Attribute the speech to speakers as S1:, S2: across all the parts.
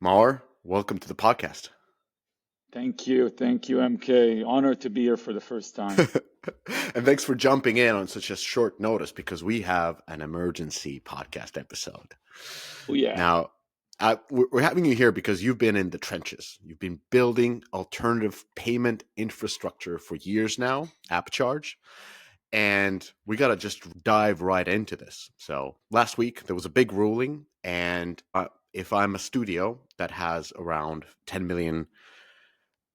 S1: Maor, welcome to the podcast.
S2: Thank you. Thank you, MK. Honored to be here for the first time.
S1: And thanks for jumping in on such a short notice because we have an emergency podcast episode.
S2: Oh, yeah.
S1: Now, we're having you here because you've been in the trenches. You've been building alternative payment infrastructure for years now, AppCharge. And we got to just dive right into this. So last week, there was a big ruling. And if I'm a studio that has around 10 million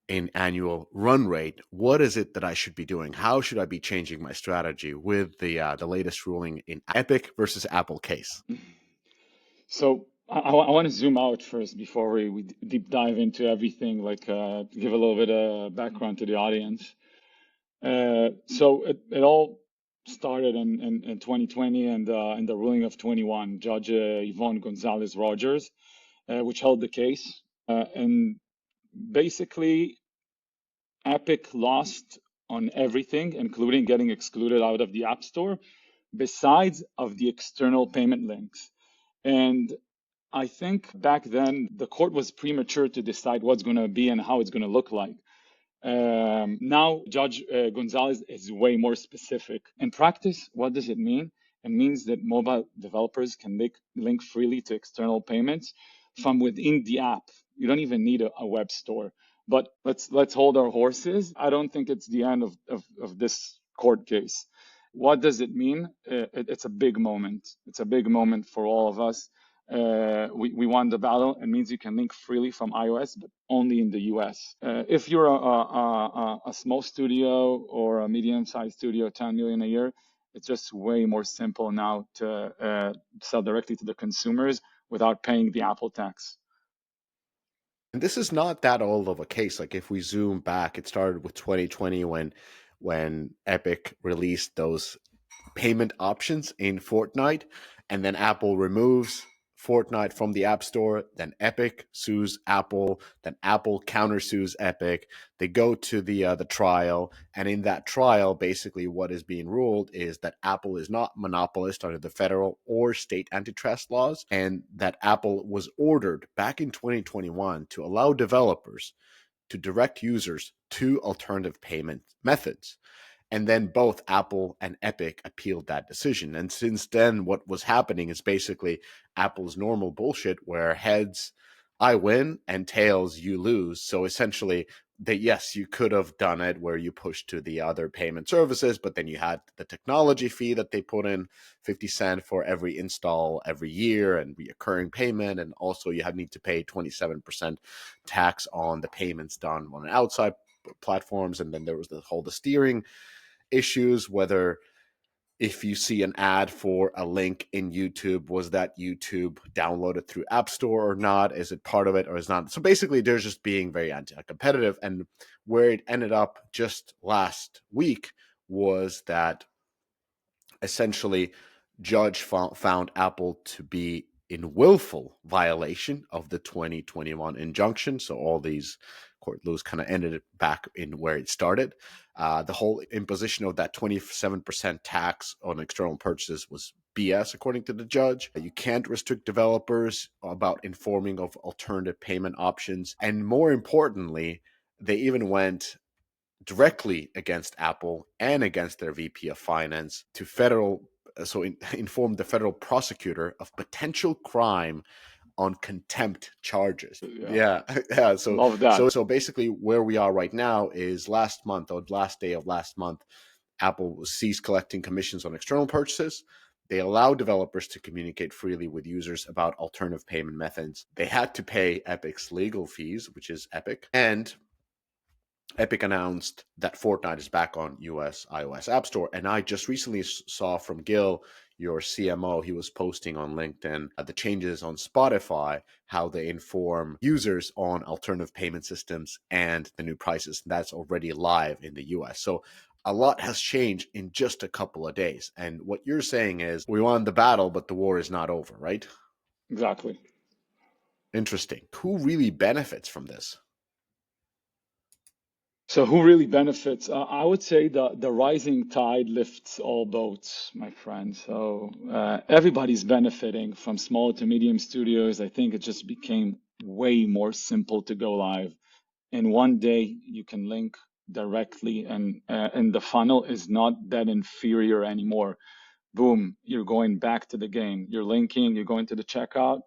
S1: in annual run rate, what is it that I should be doing? How should I be changing my strategy with the latest ruling in Epic versus Apple case?
S2: So I want to zoom out first before we deep dive into everything, to give a little bit of background to the audience. So it all started in 2020 and in the ruling of 21, Judge Yvonne Gonzalez Rogers, which held the case. And basically, Epic lost on everything, including getting excluded out of the App Store, besides of the external payment links. And I think back then the court was premature to decide what's going to be and how it's going to look like. Now Judge Gonzalez is way more specific. In practice, what does it mean? It means that mobile developers can link freely to external payments from within the app. You don't even need a web store. But let's hold our horses. I don't think it's the end of this court case. What does it mean? It's a big moment. It's a big moment for all of us. We won the battle. It means you can link freely from iOS, but only in the US. If you're a small studio or a medium-sized studio, 10 million a year, it's just way more simple now to sell directly to the consumers without paying the Apple tax.
S1: And this is not that old of a case. Like if we zoom back, it started with 2020 when Epic released those payment options in Fortnite, and then Apple removes Fortnite from the App Store. Then Epic sues Apple. Then Apple countersues Epic. They go to the trial, and in that trial, basically what is being ruled is that Apple is not monopolist under the federal or state antitrust laws, and that Apple was ordered back in 2021 to allow developers to direct users to alternative payment methods. And then both Apple and Epic appealed that decision. And since then, what was happening is basically Apple's normal bullshit where heads, I win, and tails, you lose. So essentially, yes, you could have done it where you pushed to the other payment services, but then you had the technology fee that they put in 50 cents for every install every year and reoccurring payment. And also you need to pay 27% tax on the payments done on outside platforms. And then there was the steering issues, whether if you see an ad for a link in YouTube, was that YouTube downloaded through App Store or not? Is it part of it or is not? So basically, they're just being very anti-competitive. And where it ended up just last week was that essentially judge found Apple to be in willful violation of the 2021 injunction. So all these court rules kind of ended back in where it started. The whole imposition of that 27% tax on external purchases was BS, according to the judge. You can't restrict developers about informing of alternative payment options. And more importantly, they even went directly against Apple and against their VP of Finance to informed the federal prosecutor of potential crime on contempt charges. Yeah. So
S2: Love that.
S1: So basically, where we are right now is last month, or last day of last month, Apple ceased collecting commissions on external purchases. They allow developers to communicate freely with users about alternative payment methods. They had to pay Epic's legal fees, which is Epic, and Epic announced that Fortnite is back on US iOS App Store. And I just recently saw from Gil, your CMO, he was posting on LinkedIn the changes on Spotify, how they inform users on alternative payment systems and the new prices. That's already live in the US. So a lot has changed in just a couple of days. And what you're saying is we won the battle, but the war is not over, right?
S2: Exactly.
S1: Interesting. Who really benefits from this?
S2: So who really benefits? I would say the rising tide lifts all boats, my friend. So everybody's benefiting from small to medium studios. I think it just became way more simple to go live. In one day, you can link directly, and the funnel is not that inferior anymore. Boom, you're going back to the game. You're linking, you're going to the checkout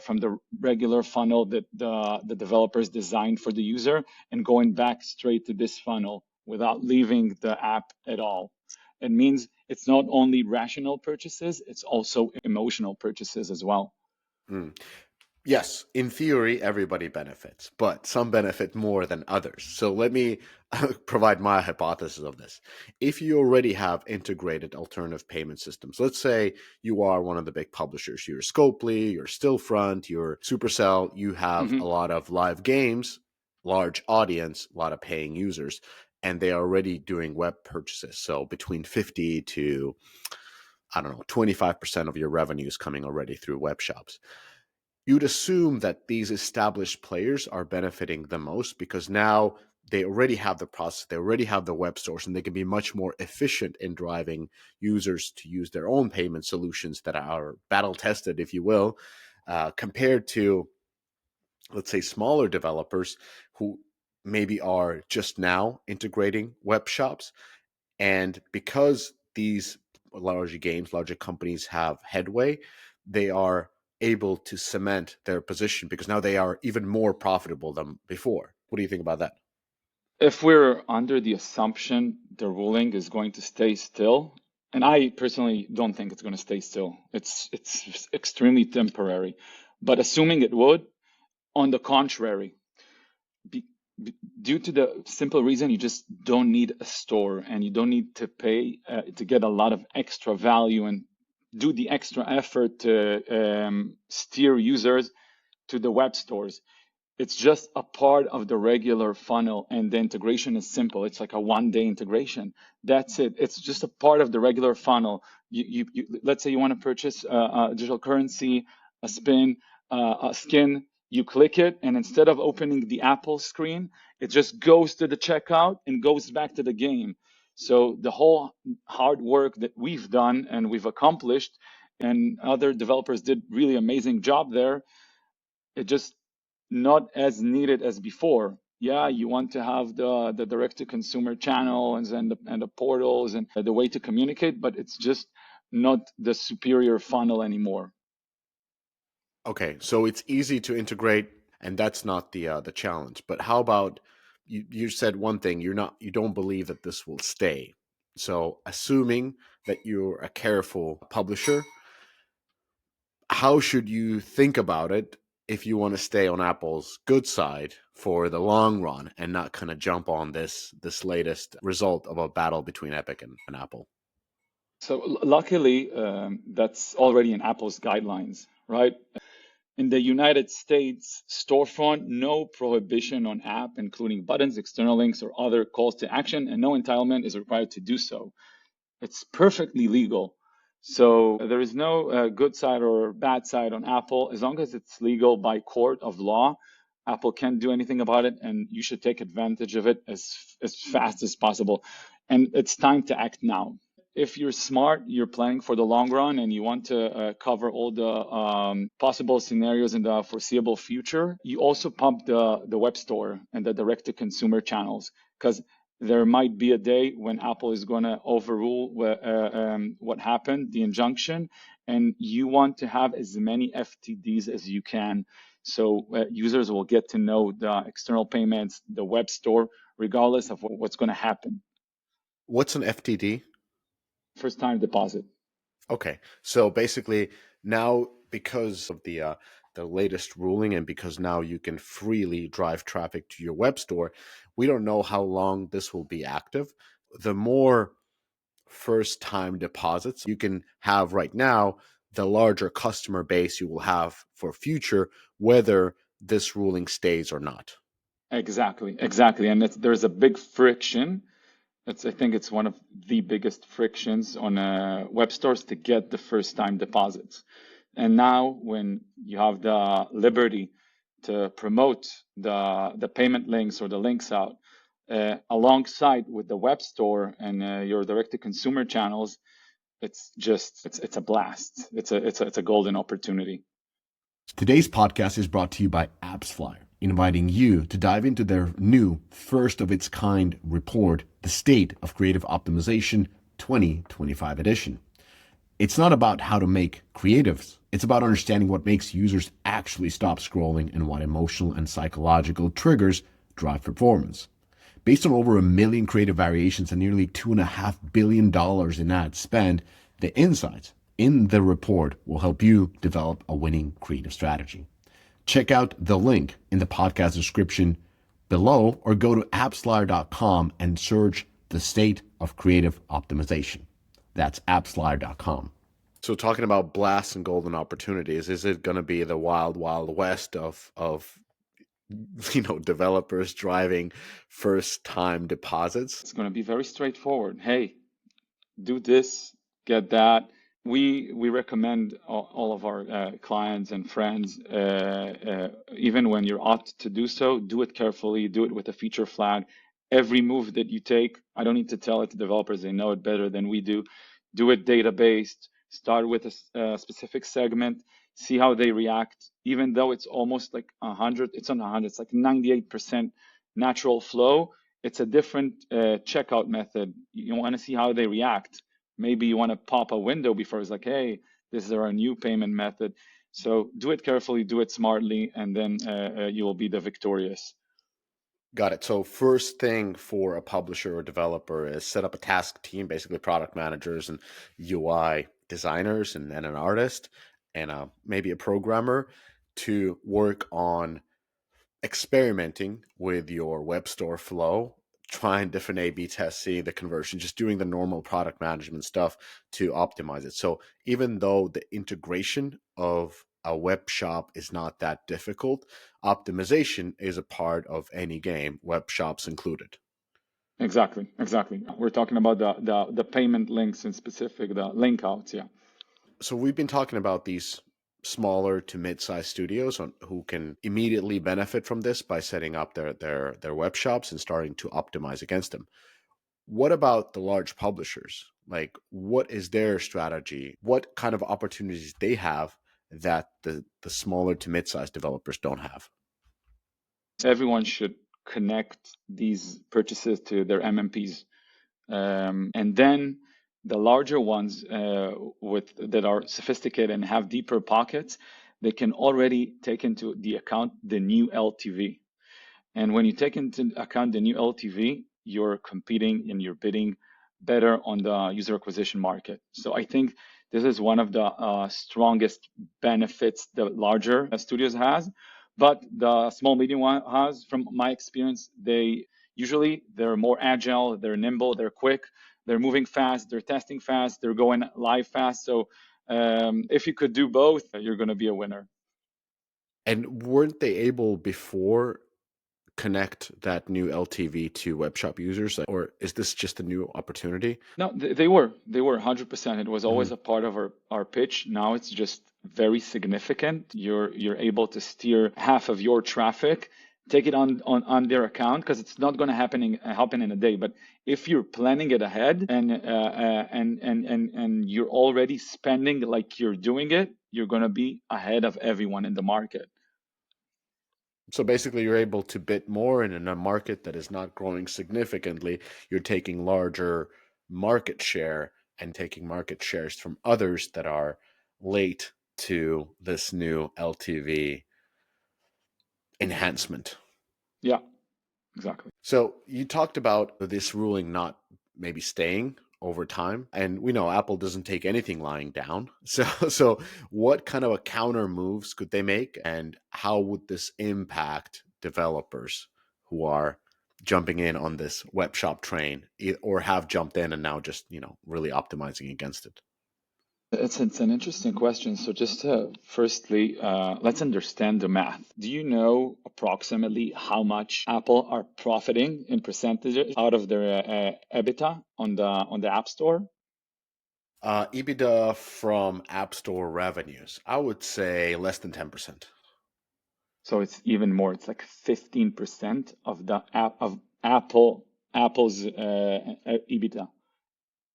S2: from the regular funnel that the developers designed for the user, and going back straight to this funnel without leaving the app at all. It means it's not only rational purchases, it's also emotional purchases as well.
S1: Hmm. Yes, in theory, everybody benefits, but some benefit more than others. So let me provide my hypothesis of this. If you already have integrated alternative payment systems, let's say you are one of the big publishers, you're Scopely, you're Stillfront, you're Supercell, you have a
S2: Mm-hmm.
S1: lot of live games, large audience, a lot of paying users, and they are already doing web purchases. So between 50 to, I don't know, 25% of your revenue is coming already through web shops. You'd assume that these established players are benefiting the most because now they already have the process, they already have the web stores, and they can be much more efficient in driving users to use their own payment solutions that are battle tested, if you will, compared to, let's say, smaller developers who maybe are just now integrating web shops. And because these larger games, larger companies have headway, they are able to cement their position because now they are even more profitable than before. What do you think about that?
S2: If we're under the assumption the ruling is going to stay still, and I personally don't think it's going to stay still, it's extremely temporary. But assuming it would, on the contrary, be, due to the simple reason you just don't need a store and you don't need to pay to get a lot of extra value and do the extra effort to steer users to the web stores. It's just a part of the regular funnel, and the integration is simple. It's like a one-day integration. That's it. It's just a part of the regular funnel. Let's say you want to purchase a digital currency, a spin, a skin. You click it, and instead of opening the Apple screen, it just goes to the checkout and goes back to the game. So the whole hard work that we've done and we've accomplished, and other developers did really amazing job there, it just not as needed as before. Yeah, you want to have the direct to consumer channel and the portals and the way to communicate, but it's just not the superior funnel anymore.
S1: Okay, so it's easy to integrate, and that's not the challenge. But how about you said one thing, you don't believe that this will stay. So assuming that you're a careful publisher, how should you think about it if you want to stay on Apple's good side for the long run and not kind of jump on this latest result of a battle between Epic and Apple?
S2: So luckily, that's already in Apple's guidelines, right? In the United States storefront, no prohibition on app, including buttons, external links, or other calls to action, and no entitlement is required to do so. It's perfectly legal. So there is no good side or bad side on Apple. As long as it's legal by court of law, Apple can't do anything about it, and you should take advantage of it as fast as possible. And it's time to act now. If you're smart, you're planning for the long run, and you want to cover all the possible scenarios in the foreseeable future, you also pump the web store and the direct to consumer channels, because there might be a day when Apple is going to overrule what happened, the injunction, and you want to have as many FTDs as you can. So users will get to know the external payments, the web store, regardless of what's going to happen.
S1: What's an FTD?
S2: First time deposit.
S1: Okay, so basically now because of the latest ruling and because now you can freely drive traffic to your web store, we don't know how long this will be active. The more first time deposits you can have right now, the larger customer base you will have for future, whether this ruling stays or not.
S2: Exactly, exactly. And there's a big friction. I think it's one of the biggest frictions on web stores to get the first time deposits. And now, when you have the liberty to promote the payment links or the links out alongside with the web store and your direct to consumer channels, it's a blast. It's a golden opportunity.
S1: Today's podcast is brought to you by AppsFlyer, inviting you to dive into their new first of its kind report, The State of Creative Optimization 2025 edition. It's not about how to make creatives. It's about understanding what makes users actually stop scrolling and what emotional and psychological triggers drive performance. Based on over 1 million creative variations and nearly $2.5 billion in ad spend, the insights in the report will help you develop a winning creative strategy. Check out the link in the podcast description below or go to appsflyer.com and search the state of creative optimization. That's appsflyer.com. So talking about blasts and golden opportunities, is it going to be the wild, wild west of developers driving first time deposits?
S2: It's going to be very straightforward. Hey, do this, get that. We recommend all of our clients and friends, even when you're asked to do so, do it carefully, do it with a feature flag. Every move that you take, I don't need to tell it to developers, they know it better than we do. Do it data-based, start with a specific segment, see how they react, even though it's almost like 100, it's on 100, it's like 98% natural flow. It's a different checkout method. You want to see how they react. Maybe you want to pop a window before it's like, hey, this is our new payment method. So do it carefully, do it smartly, and then you will be the victorious.
S1: Got it. So first thing for a publisher or developer is set up a task team, basically product managers and UI designers and an artist and maybe a programmer to work on experimenting with your web store flow, trying different A/B tests, seeing the conversion, just doing the normal product management stuff to optimize it. So even though the integration of a web shop is not that difficult, optimization is a part of any game, web shops included.
S2: Exactly. We're talking about the payment links in specific, the link outs, yeah.
S1: So we've been talking about these smaller to mid-sized studios who can immediately benefit from this by setting up their web shops and starting to optimize against them. What about the large publishers? Like, what is their strategy? What kind of opportunities they have that the smaller to mid-sized developers don't have?
S2: Everyone should connect these purchases to their MMPs. And then the larger ones that are sophisticated and have deeper pockets, they can already take into the account the new LTV. And when you take into account the new LTV, you're competing and you're bidding better on the user acquisition market. So I think this is one of the strongest benefits the larger studios has, but the small medium one has. From my experience, they're more agile, they're nimble, they're quick, they're moving fast, they're testing fast, they're going live fast. So if you could do both, you're going to be a winner.
S1: And weren't they able before connect that new LTV to web shop users, or is this just a new opportunity?
S2: No, they were 100%. It was
S1: Mhm.
S2: always a part of our pitch. Now it's just very significant. You're able to steer half of your traffic, take it on their account, because it's not going to happen in a day. But if you're planning it ahead and you're already spending like you're doing it, you're going to be ahead of everyone in the market.
S1: So basically, you're able to bid more, and in a market that is not growing significantly, you're taking larger market share and taking market shares from others that are late to this new LTV enhancement.
S2: Yeah, exactly.
S1: So you talked about this ruling not maybe staying over time, and we know Apple doesn't take anything lying down. So what kind of a counter moves could they make, and how would this impact developers who are jumping in on this web shop train or have jumped in and now just, really optimizing against it?
S2: It's an interesting question. So just firstly, let's understand the math. Do you know approximately how much Apple are profiting in percentages out of their EBITDA on the App Store?
S1: EBITDA from App Store revenues, I would say less than 10%.
S2: So it's even more. It's like 15% of the of Apple's EBITDA.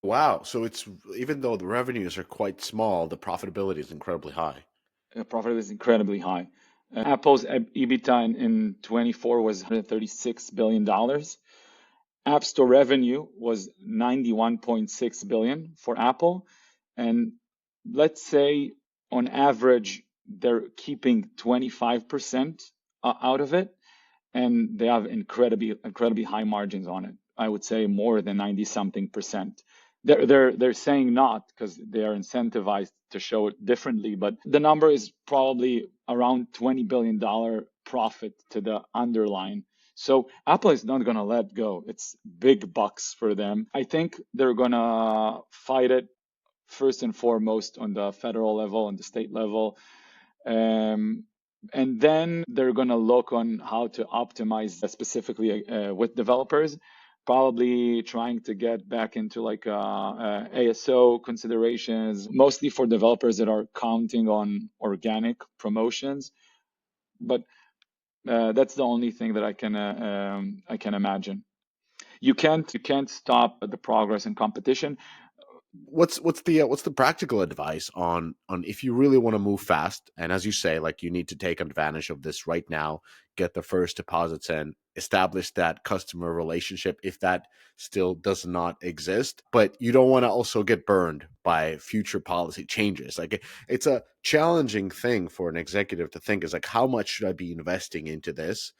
S1: Wow. So it's even though the revenues are quite small, the profitability is incredibly high.
S2: profit is incredibly high. Apple's EBITDA in 24 was $136 billion. App Store revenue was 91.6 billion for Apple, and let's say on average they're keeping 25% out of it, and they have incredibly high margins on it. I would say more than 90 something percent. They're saying not because they are incentivized to show it differently, but the number is probably around $20 billion profit to the underline. So Apple is not gonna let go. It's big bucks for them. I think they're gonna fight it first and foremost on the federal level, on the state level. Um, and then they're going to look on how to optimize specifically with developers, probably trying to get back into like ASO considerations, mostly for developers that are counting on organic promotions. But that's the only thing that I can imagine. You can't stop the progress and competition.
S1: What's the practical advice on if you really want to move fast, and as you say, like, you need to take advantage of this right now, get the first deposits in, establish that customer relationship if that still does not exist, but you don't want to also get burned by future policy changes. Like, it's a challenging thing for an executive to think, is like, how much should I be investing into this,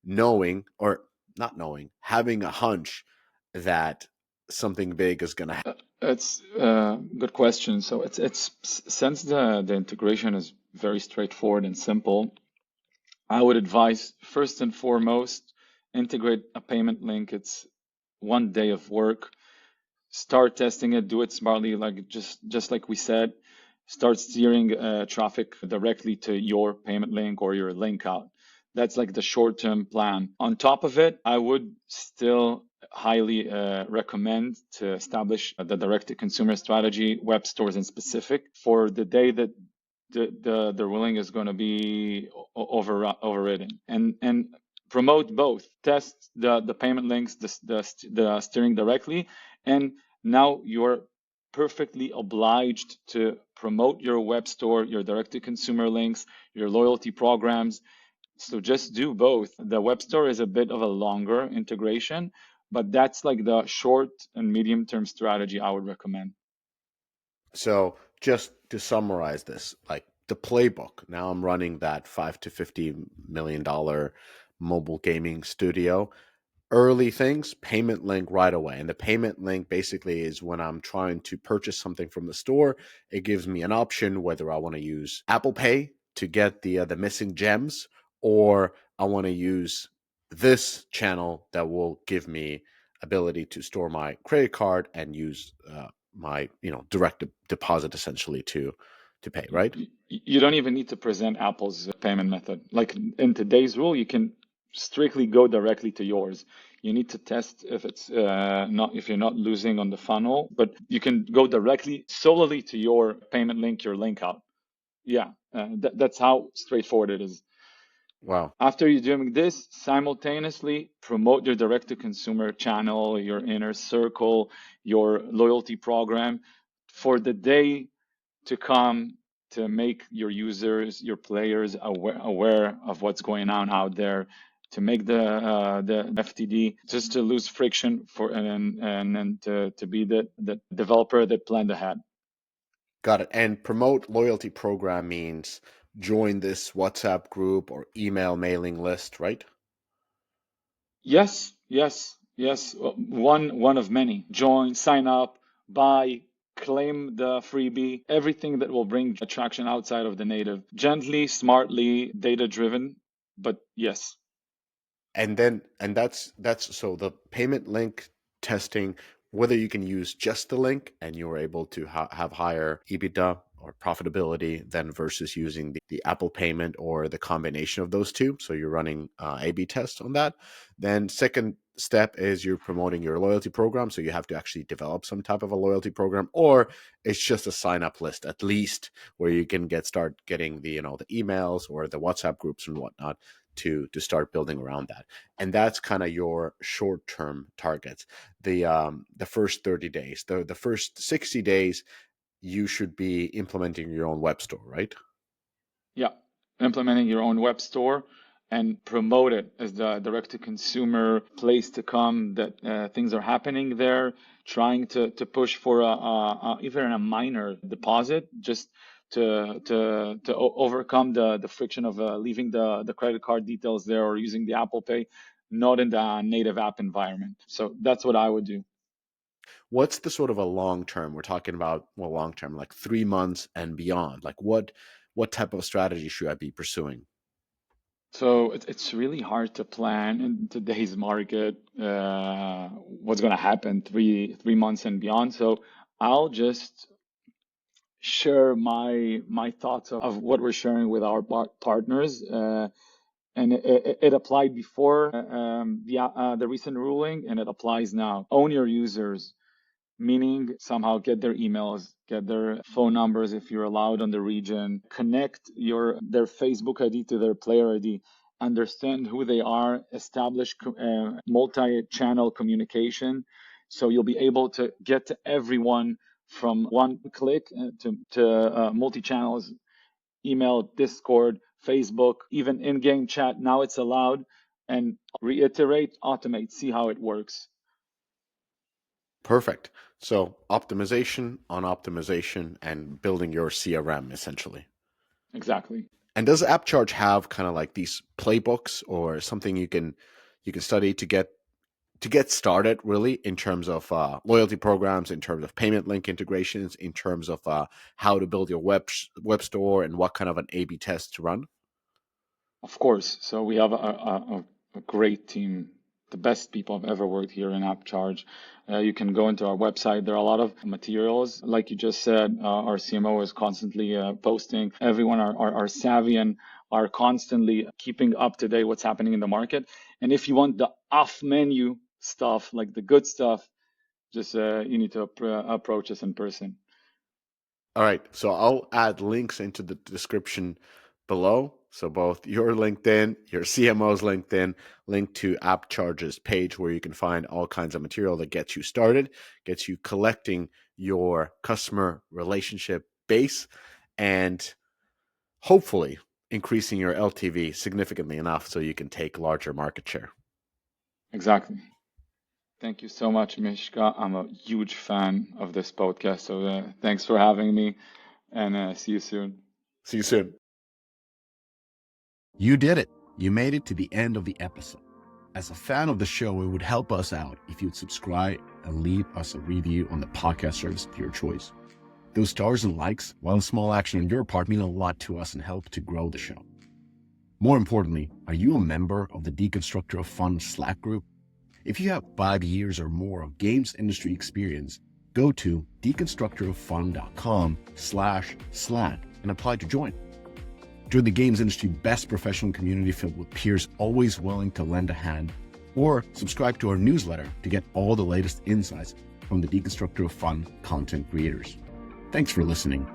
S1: knowing or not knowing, having a hunch that something big is going to happen.
S2: It's a good question. So it's since the integration is very straightforward and simple, I would advise first and foremost integrate a payment link. It's one day of work. Start testing it, do it smartly, like just like we said. Start steering traffic directly to your payment link or your link out. That's like the short-term plan. On top of it, I would still highly recommend to establish the direct-to-consumer strategy, web stores in specific, for the day that the ruling is going to be overridden, and promote both. Test the payment links, the steering directly, and now you're perfectly obliged to promote your web store, your direct-to-consumer links, your loyalty programs. So just do both. The web store is a bit of a longer integration, but that's like the short and medium-term strategy I would recommend.
S1: So just to summarize this, like the playbook, now I'm running that $5 to $50 million mobile gaming studio. Early things, payment link right away. And the payment link basically is when I'm trying to purchase something from the store, it gives me an option whether I want to use Apple Pay to get the missing gems, or I want to use this channel that will give me ability to store my credit card and use my direct deposit essentially to pay, right?
S2: You don't even need to present Apple's payment method. Like in today's rule, you can strictly go directly to yours. You need to test if it's not if you're not losing on the funnel, but you can go directly solely to your payment link, your link out. Yeah, that's how straightforward it is.
S1: Wow.
S2: After you're doing this, simultaneously promote your direct to consumer channel, your inner circle, your loyalty program for the day to come, to make your users, your players aware of what's going on out there, to make the FTD, just to lose friction for and to be the developer that planned ahead.
S1: Got it. And promote loyalty program means join this WhatsApp group or email mailing list, right?
S2: Yes, yes, yes. One of many. Join, sign up, buy, claim the freebie, everything that will bring attraction outside of the native. Gently, smartly, data driven, but yes.
S1: And that's so the payment link testing, whether you can use just the link and you're able to have higher EBITDA or profitability than versus using the Apple payment or the combination of those two. So you're running A/B tests on that. Then second step is you're promoting your loyalty program. So you have to actually develop some type of a loyalty program, or it's just a sign up list at least where you can start getting the emails or the WhatsApp groups and whatnot to start building around that. And that's kind of your short term targets. The first 30 days, the first 60 days, you should be implementing your own web store, right?
S2: Yeah, implementing your own web store and promote it as the direct-to-consumer place to come, that things are happening there, trying to push for even a minor deposit, just to overcome the friction of leaving the credit card details there or using the Apple Pay, not in the native app environment. So that's what I would do.
S1: What's the sort of a long term? We're talking about, well, long term, like 3 months and beyond. Like what type of strategy should I be pursuing?
S2: So it's really hard to plan in today's market what's going to happen 3 months and beyond. So I'll just share my thoughts of what we're sharing with our partners. And it applied before the recent ruling, and it applies now. Own your users, meaning somehow get their emails, get their phone numbers if you're allowed on the region, connect their Facebook ID to their player ID, understand who they are, establish multi-channel communication, so you'll be able to get to everyone from one click to multi-channels, email, Discord, Facebook, even in-game chat. Now it's allowed. And reiterate, automate, see how it works.
S1: Perfect. So optimization on optimization and building your CRM essentially.
S2: Exactly.
S1: And does AppCharge have kind of like these playbooks or something you can study to get started really in terms of loyalty programs, in terms of payment link integrations, in terms of how to build your web store and what kind of an A/B test to run?
S2: Of course. So we have a great team, the best people I've ever worked here in AppCharge. You can go into our website. There are a lot of materials. Like you just said, our CMO is constantly posting. Everyone are savvy and are constantly keeping up to date what's happening in the market. And if you want the off menu stuff, like the good stuff, just you need to approach us in person.
S1: All right. So I'll add links into the description below. So both your LinkedIn, your CMO's LinkedIn, link to AppCharge's page where you can find all kinds of material that gets you started, gets you collecting your customer relationship base, and hopefully increasing your LTV significantly enough so you can take larger market share.
S2: Exactly. Thank you so much, Mishka. I'm a huge fan of this podcast, so thanks for having me, and see you soon.
S1: See you soon.
S3: You did it. You made it to the end of the episode. As a fan of the show, it would help us out if you'd subscribe and leave us a review on the podcast service of your choice. Those stars and likes, while a small action on your part, mean a lot to us and help to grow the show. More importantly, are you a member of the Deconstructor of Fun Slack group? If you have 5 years or more of games industry experience, go to deconstructoroffun.com/Slack and apply to join. Join the games industry best professional community filled with peers always willing to lend a hand, or subscribe to our newsletter to get all the latest insights from the Deconstructor of Fun content creators. Thanks for listening.